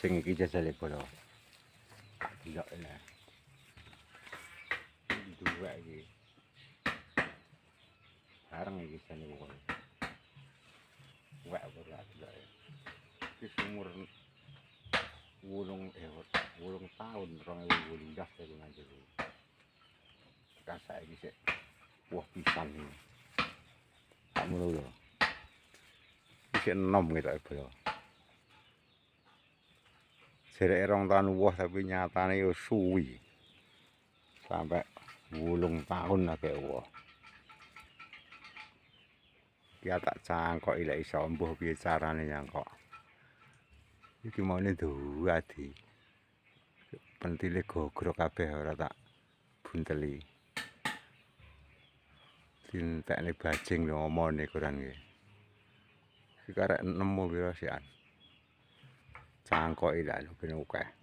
Sing iki jajale kula. Delok ya. Dua iki. Bareng iki jane kok. Wak ora delok ya. Iki umur 8 tahun 2018 aku ngajar. Kan saiki sik wah pisan iki. Kamu lho. Iki enom gitu bro. Jereke 2 tahun wah tapi nyatane yo suwi. Sampai 8 tahun akeh wah. Ya tak cangkok lek iso mbuh piye carane nyangkok. Iki maune duadi. Pentile gogro kabeh ora tak bunteli. Dintekne bajing lho omone koran iki. Iki karek nemu pira sian. Cangkoke lak ben akeh.